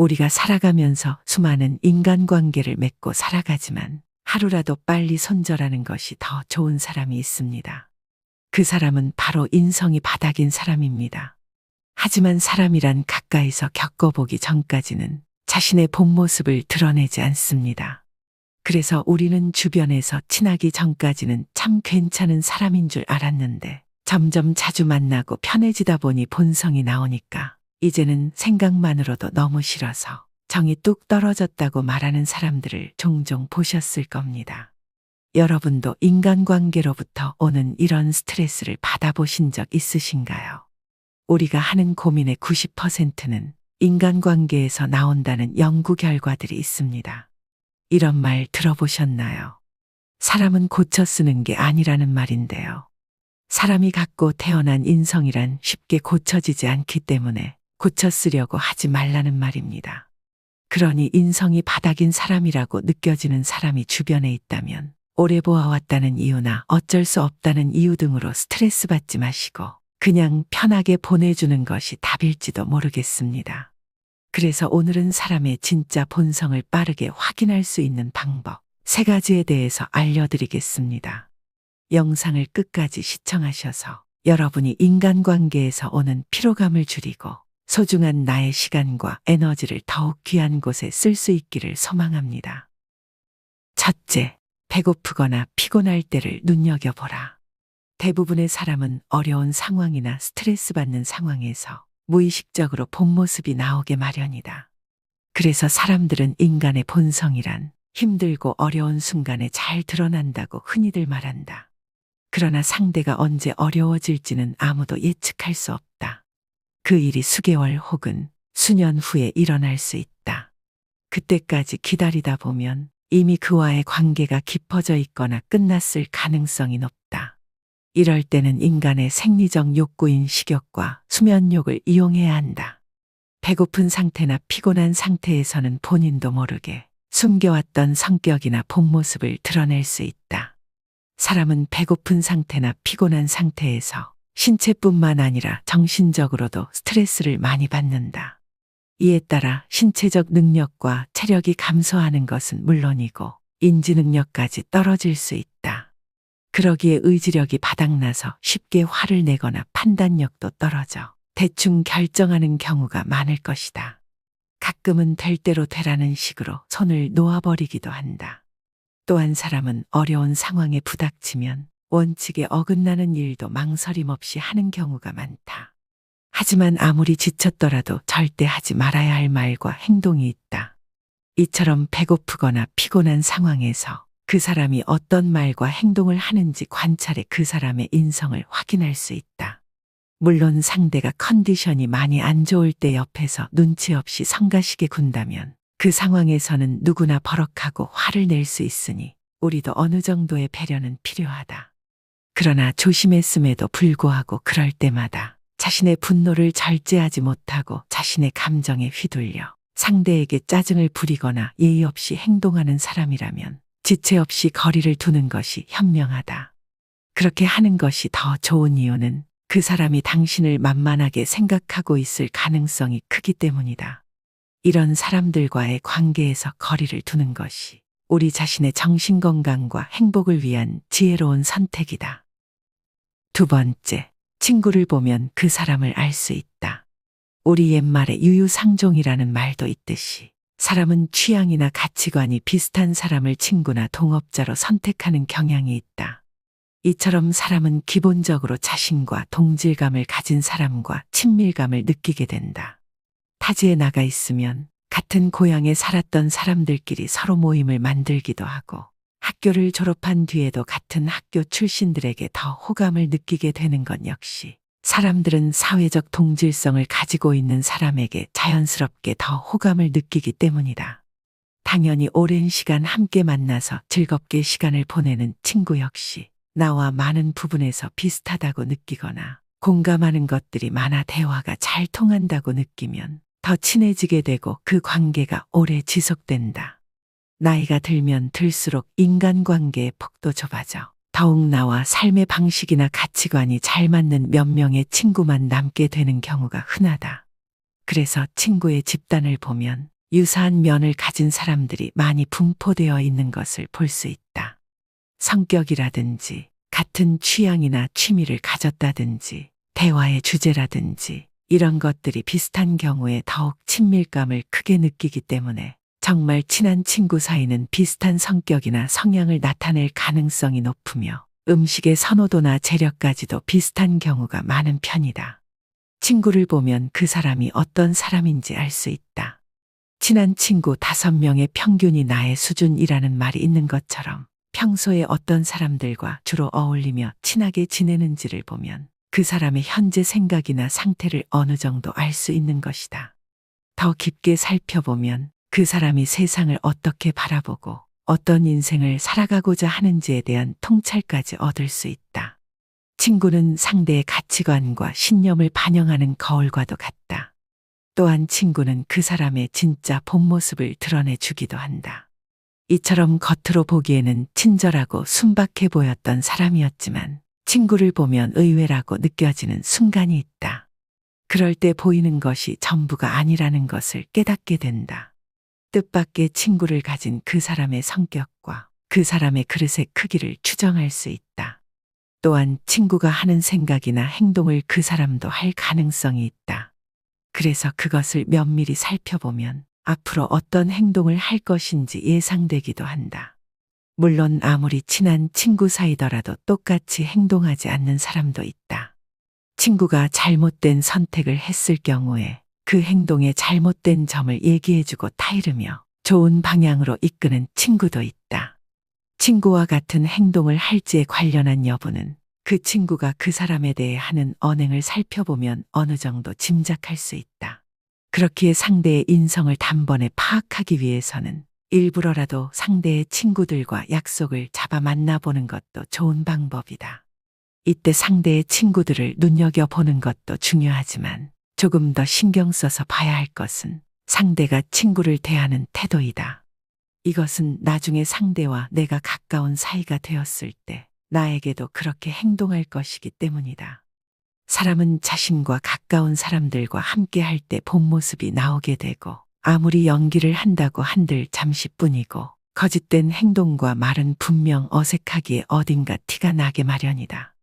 우리가 살아가면서 수많은 인간관계를 맺고 살아가지만 하루라도 빨리 손절하는 것이 더 좋은 사람이 있습니다. 그 사람은 바로 인성이 바닥인 사람입니다. 하지만 사람이란 가까이서 겪어보기 전까지는 자신의 본 모습을 드러내지 않습니다. 그래서 우리는 주변에서 친하기 전까지는 참 괜찮은 사람인 줄 알았는데 점점 자주 만나고 편해지다 보니 본성이 나오니까 이제는 생각만으로도 너무 싫어서 정이 뚝 떨어졌다고 말하는 사람들을 종종 보셨을 겁니다. 여러분도 인간관계로부터 오는 이런 스트레스를 받아보신 적 있으신가요? 우리가 하는 고민의 90%는 인간관계에서 나온다는 연구 결과들이 있습니다. 이런 말 들어보셨나요? 사람은 고쳐 쓰는 게 아니라는 말인데요. 사람이 갖고 태어난 인성이란 쉽게 고쳐지지 않기 때문에 고쳐 쓰려고 하지 말라는 말입니다. 그러니 인성이 바닥인 사람이라고 느껴지는 사람이 주변에 있다면 오래 보아왔다는 이유나 어쩔 수 없다는 이유 등으로 스트레스 받지 마시고 그냥 편하게 보내주는 것이 답일지도 모르겠습니다. 그래서 오늘은 사람의 진짜 본성을 빠르게 확인할 수 있는 방법 3가지에 대해서 알려드리겠습니다. 영상을 끝까지 시청하셔서 여러분이 인간관계에서 오는 피로감을 줄이고 소중한 나의 시간과 에너지를 더욱 귀한 곳에 쓸 수 있기를 소망합니다. 첫째, 배고프거나 피곤할 때를 눈여겨보라. 대부분의 사람은 어려운 상황이나 스트레스 받는 상황에서 무의식적으로 본 모습이 나오게 마련이다. 그래서 사람들은 인간의 본성이란 힘들고 어려운 순간에 잘 드러난다고 흔히들 말한다. 그러나 상대가 언제 어려워질지는 아무도 예측할 수 없다. 그 일이 수개월 혹은 수년 후에 일어날 수 있다. 그때까지 기다리다 보면 이미 그와의 관계가 깊어져 있거나 끝났을 가능성이 높다. 이럴 때는 인간의 생리적 욕구인 식욕과 수면욕을 이용해야 한다. 배고픈 상태나 피곤한 상태에서는 본인도 모르게 숨겨왔던 성격이나 본 모습을 드러낼 수 있다. 사람은 배고픈 상태나 피곤한 상태에서 신체뿐만 아니라 정신적으로도 스트레스를 많이 받는다. 이에 따라 신체적 능력과 체력이 감소하는 것은 물론이고 인지 능력까지 떨어질 수 있다. 그러기에 의지력이 바닥나서 쉽게 화를 내거나 판단력도 떨어져 대충 결정하는 경우가 많을 것이다. 가끔은 될 대로 되라는 식으로 손을 놓아버리기도 한다. 또한 사람은 어려운 상황에 부닥치면 원칙에 어긋나는 일도 망설임 없이 하는 경우가 많다. 하지만 아무리 지쳤더라도 절대 하지 말아야 할 말과 행동이 있다. 이처럼 배고프거나 피곤한 상황에서 그 사람이 어떤 말과 행동을 하는지 관찰해 그 사람의 인성을 확인할 수 있다. 물론 상대가 컨디션이 많이 안 좋을 때 옆에서 눈치 없이 성가시게 군다면 그 상황에서는 누구나 버럭하고 화를 낼 수 있으니 우리도 어느 정도의 배려는 필요하다. 그러나 조심했음에도 불구하고 그럴 때마다 자신의 분노를 절제하지 못하고 자신의 감정에 휘둘려 상대에게 짜증을 부리거나 예의 없이 행동하는 사람이라면 지체 없이 거리를 두는 것이 현명하다. 그렇게 하는 것이 더 좋은 이유는 그 사람이 당신을 만만하게 생각하고 있을 가능성이 크기 때문이다. 이런 사람들과의 관계에서 거리를 두는 것이 우리 자신의 정신건강과 행복을 위한 지혜로운 선택이다. 2번째, 친구를 보면 그 사람을 알 수 있다. 우리 옛말에 유유상종이라는 말도 있듯이 사람은 취향이나 가치관이 비슷한 사람을 친구나 동업자로 선택하는 경향이 있다. 이처럼 사람은 기본적으로 자신과 동질감을 가진 사람과 친밀감을 느끼게 된다. 타지에 나가 있으면 같은 고향에 살았던 사람들끼리 서로 모임을 만들기도 하고 학교를 졸업한 뒤에도 같은 학교 출신들에게 더 호감을 느끼게 되는 것 역시 사람들은 사회적 동질성을 가지고 있는 사람에게 자연스럽게 더 호감을 느끼기 때문이다. 당연히 오랜 시간 함께 만나서 즐겁게 시간을 보내는 친구 역시 나와 많은 부분에서 비슷하다고 느끼거나 공감하는 것들이 많아 대화가 잘 통한다고 느끼면 더 친해지게 되고 그 관계가 오래 지속된다. 나이가 들면 들수록 인간관계의 폭도 좁아져 더욱 나와 삶의 방식이나 가치관이 잘 맞는 몇 명의 친구만 남게 되는 경우가 흔하다. 그래서 친구의 집단을 보면 유사한 면을 가진 사람들이 많이 분포되어 있는 것을 볼 수 있다. 성격이라든지 같은 취향이나 취미를 가졌다든지 대화의 주제라든지 이런 것들이 비슷한 경우에 더욱 친밀감을 크게 느끼기 때문에 정말 친한 친구 사이는 비슷한 성격이나 성향을 나타낼 가능성이 높으며 음식의 선호도나 재력까지도 비슷한 경우가 많은 편이다. 친구를 보면 그 사람이 어떤 사람인지 알 수 있다. 친한 친구 5명의 평균이 나의 수준이라는 말이 있는 것처럼 평소에 어떤 사람들과 주로 어울리며 친하게 지내는지를 보면 그 사람의 현재 생각이나 상태를 어느 정도 알 수 있는 것이다. 더 깊게 살펴보면 그 사람이 세상을 어떻게 바라보고 어떤 인생을 살아가고자 하는지에 대한 통찰까지 얻을 수 있다. 친구는 상대의 가치관과 신념을 반영하는 거울과도 같다. 또한 친구는 그 사람의 진짜 본 모습을 드러내 주기도 한다. 이처럼 겉으로 보기에는 친절하고 순박해 보였던 사람이었지만 친구를 보면 의외라고 느껴지는 순간이 있다. 그럴 때 보이는 것이 전부가 아니라는 것을 깨닫게 된다. 뜻밖의 친구를 가진 그 사람의 성격과 그 사람의 그릇의 크기를 추정할 수 있다. 또한 친구가 하는 생각이나 행동을 그 사람도 할 가능성이 있다. 그래서 그것을 면밀히 살펴보면 앞으로 어떤 행동을 할 것인지 예상되기도 한다. 물론 아무리 친한 친구 사이더라도 똑같이 행동하지 않는 사람도 있다. 친구가 잘못된 선택을 했을 경우에 그 행동의 잘못된 점을 얘기해주고 타이르며 좋은 방향으로 이끄는 친구도 있다. 친구와 같은 행동을 할지에 관련한 여부는 그 친구가 그 사람에 대해 하는 언행을 살펴보면 어느 정도 짐작할 수 있다. 그렇기에 상대의 인성을 단번에 파악하기 위해서는 일부러라도 상대의 친구들과 약속을 잡아 만나보는 것도 좋은 방법이다. 이때 상대의 친구들을 눈여겨보는 것도 중요하지만 조금 더 신경 써서 봐야 할 것은 상대가 친구를 대하는 태도이다. 이것은 나중에 상대와 내가 가까운 사이가 되었을 때 나에게도 그렇게 행동할 것이기 때문이다. 사람은 자신과 가까운 사람들과 함께 할 때 본 모습이 나오게 되고 아무리 연기를 한다고 한들 잠시뿐이고 거짓된 행동과 말은 분명 어색하기에 어딘가 티가 나게 마련이다.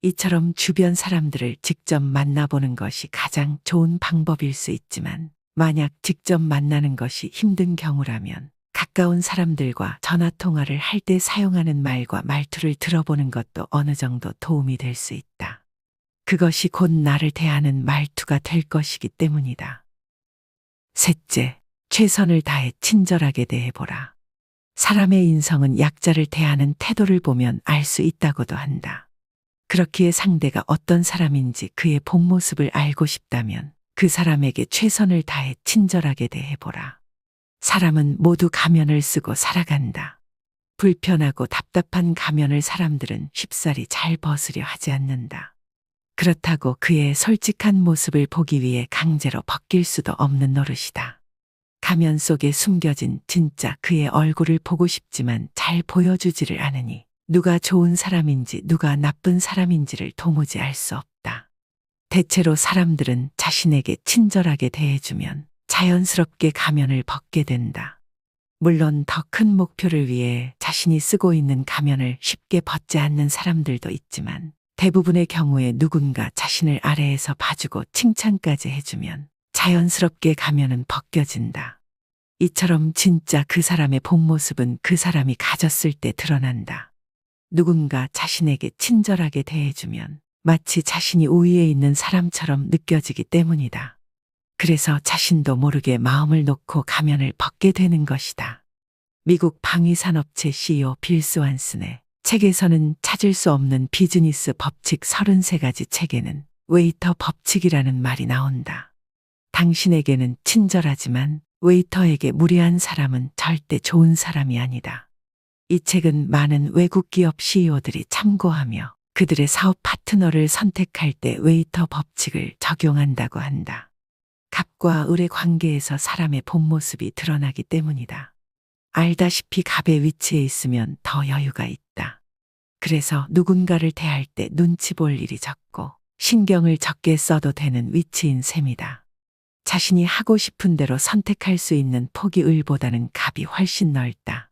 이처럼 주변 사람들을 직접 만나보는 것이 가장 좋은 방법일 수 있지만 만약 직접 만나는 것이 힘든 경우라면 가까운 사람들과 전화통화를 할 때 사용하는 말과 말투를 들어보는 것도 어느 정도 도움이 될 수 있다. 그것이 곧 나를 대하는 말투가 될 것이기 때문이다. 셋째, 최선을 다해 친절하게 대해보라. 사람의 인성은 약자를 대하는 태도를 보면 알 수 있다고도 한다. 그렇기에 상대가 어떤 사람인지 그의 본 모습을 알고 싶다면 그 사람에게 최선을 다해 친절하게 대해보라. 사람은 모두 가면을 쓰고 살아간다. 불편하고 답답한 가면을 사람들은 쉽사리 잘 벗으려 하지 않는다. 그렇다고 그의 솔직한 모습을 보기 위해 강제로 벗길 수도 없는 노릇이다. 가면 속에 숨겨진 진짜 그의 얼굴을 보고 싶지만 잘 보여주지를 않으니 누가 좋은 사람인지 누가 나쁜 사람인지를 도무지 알 수 없다. 대체로 사람들은 자신에게 친절하게 대해주면 자연스럽게 가면을 벗게 된다. 물론 더 큰 목표를 위해 자신이 쓰고 있는 가면을 쉽게 벗지 않는 사람들도 있지만 대부분의 경우에 누군가 자신을 아래에서 봐주고 칭찬까지 해주면 자연스럽게 가면은 벗겨진다. 이처럼 진짜 그 사람의 본 모습은 그 사람이 가졌을 때 드러난다. 누군가 자신에게 친절하게 대해주면 마치 자신이 우위에 있는 사람처럼 느껴지기 때문이다. 그래서 자신도 모르게 마음을 놓고 가면을 벗게 되는 것이다. 미국 방위산업체 CEO 빌 스완슨의 책에서는 찾을 수 없는 비즈니스 법칙 33가지 책에는 웨이터 법칙이라는 말이 나온다. 당신에게는 친절하지만 웨이터에게 무례한 사람은 절대 좋은 사람이 아니다. 이 책은 많은 외국 기업 CEO들이 참고하며 그들의 사업 파트너를 선택할 때 웨이터 법칙을 적용한다고 한다. 갑과 을의 관계에서 사람의 본 모습이 드러나기 때문이다. 알다시피 갑의 위치에 있으면 더 여유가 있다. 그래서 누군가를 대할 때 눈치 볼 일이 적고 신경을 적게 써도 되는 위치인 셈이다. 자신이 하고 싶은 대로 선택할 수 있는 폭이 을보다는 갑이 훨씬 넓다.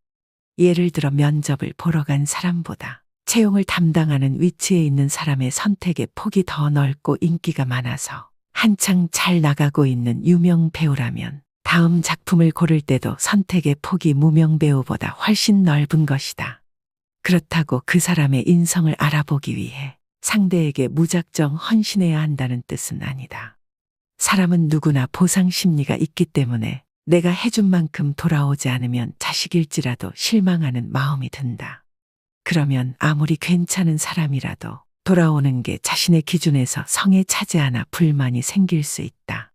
예를 들어 면접을 보러 간 사람보다 채용을 담당하는 위치에 있는 사람의 선택의 폭이 더 넓고 인기가 많아서 한창 잘 나가고 있는 유명 배우라면 다음 작품을 고를 때도 선택의 폭이 무명 배우보다 훨씬 넓은 것이다. 그렇다고 그 사람의 인성을 알아보기 위해 상대에게 무작정 헌신해야 한다는 뜻은 아니다. 사람은 누구나 보상 심리가 있기 때문에 내가 해준 만큼 돌아오지 않으면 자식일지라도 실망하는 마음이 든다. 그러면 아무리 괜찮은 사람이라도 돌아오는 게 자신의 기준에서 성에 차지 않아 불만이 생길 수 있다.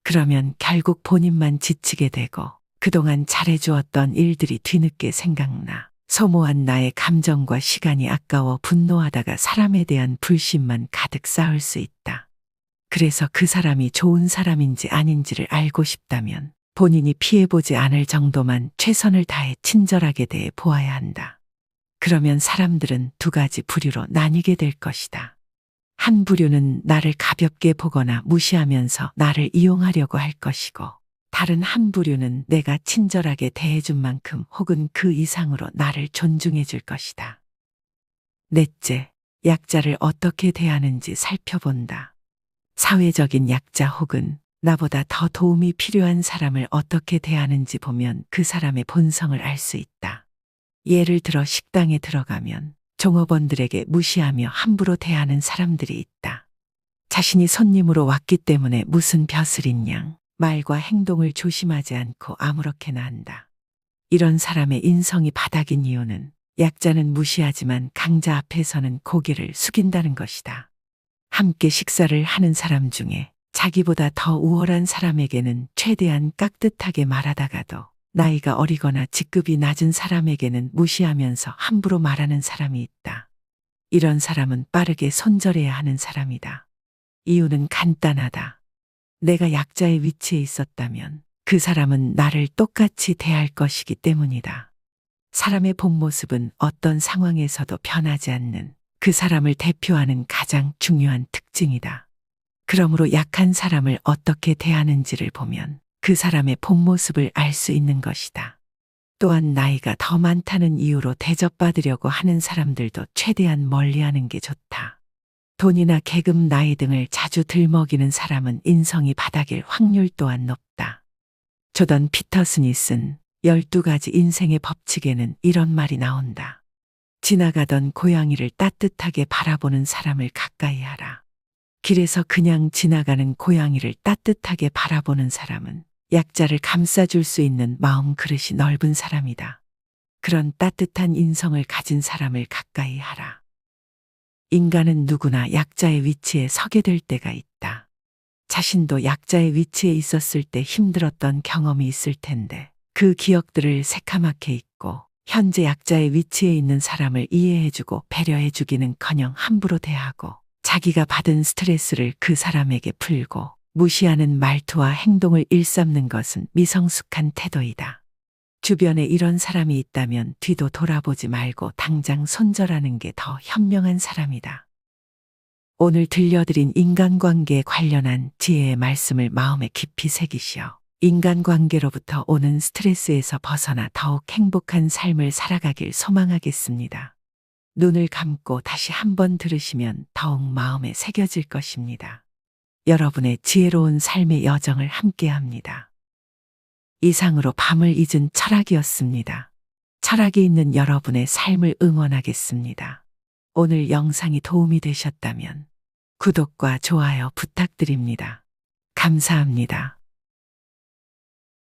그러면 결국 본인만 지치게 되고 그동안 잘해주었던 일들이 뒤늦게 생각나 소모한 나의 감정과 시간이 아까워 분노하다가 사람에 대한 불신만 가득 쌓을 수 있다. 그래서 그 사람이 좋은 사람인지 아닌지를 알고 싶다면 본인이 피해보지 않을 정도만 최선을 다해 친절하게 대해 보아야 한다. 그러면 사람들은 두 가지 부류로 나뉘게 될 것이다. 한 부류는 나를 가볍게 보거나 무시하면서 나를 이용하려고 할 것이고, 다른 한 부류는 내가 친절하게 대해준 만큼 혹은 그 이상으로 나를 존중해 줄 것이다. 넷째, 약자를 어떻게 대하는지 살펴본다. 사회적인 약자 혹은 나보다 더 도움이 필요한 사람을 어떻게 대하는지 보면 그 사람의 본성을 알 수 있다. 예를 들어 식당에 들어가면 종업원들에게 무시하며 함부로 대하는 사람들이 있다. 자신이 손님으로 왔기 때문에 무슨 벼슬인 양 말과 행동을 조심하지 않고 아무렇게나 한다. 이런 사람의 인성이 바닥인 이유는 약자는 무시하지만 강자 앞에서는 고개를 숙인다는 것이다. 함께 식사를 하는 사람 중에 자기보다 더 우월한 사람에게는 최대한 깍듯하게 말하다가도 나이가 어리거나 직급이 낮은 사람에게는 무시하면서 함부로 말하는 사람이 있다. 이런 사람은 빠르게 손절해야 하는 사람이다. 이유는 간단하다. 내가 약자의 위치에 있었다면 그 사람은 나를 똑같이 대할 것이기 때문이다. 사람의 본 모습은 어떤 상황에서도 변하지 않는 그 사람을 대표하는 가장 중요한 특징이다. 그러므로 약한 사람을 어떻게 대하는지를 보면 그 사람의 본 모습을 알 수 있는 것이다. 또한 나이가 더 많다는 이유로 대접받으려고 하는 사람들도 최대한 멀리하는 게 좋다. 돈이나 계급, 나이 등을 자주 들먹이는 사람은 인성이 바닥일 확률 또한 높다. 조던 피터슨이 쓴 12가지 인생의 법칙에는 이런 말이 나온다. 지나가던 고양이를 따뜻하게 바라보는 사람을 가까이 하라. 길에서 그냥 지나가는 고양이를 따뜻하게 바라보는 사람은 약자를 감싸줄 수 있는 마음 그릇이 넓은 사람이다. 그런 따뜻한 인성을 가진 사람을 가까이 하라. 인간은 누구나 약자의 위치에 서게 될 때가 있다. 자신도 약자의 위치에 있었을 때 힘들었던 경험이 있을 텐데 그 기억들을 새카맣게 잊고 현재 약자의 위치에 있는 사람을 이해해주고 배려해주기는커녕 함부로 대하고 자기가 받은 스트레스를 그 사람에게 풀고 무시하는 말투와 행동을 일삼는 것은 미성숙한 태도이다. 주변에 이런 사람이 있다면 뒤도 돌아보지 말고 당장 손절하는 게 더 현명한 사람이다. 오늘 들려드린 인간관계에 관련한 지혜의 말씀을 마음에 깊이 새기시어 인간관계로부터 오는 스트레스에서 벗어나 더욱 행복한 삶을 살아가길 소망하겠습니다. 눈을 감고 다시 한번 들으시면 더욱 마음에 새겨질 것입니다. 여러분의 지혜로운 삶의 여정을 함께합니다. 이상으로 밤을 잊은 철학이었습니다. 철학이 있는 여러분의 삶을 응원하겠습니다. 오늘 영상이 도움이 되셨다면 구독과 좋아요 부탁드립니다. 감사합니다.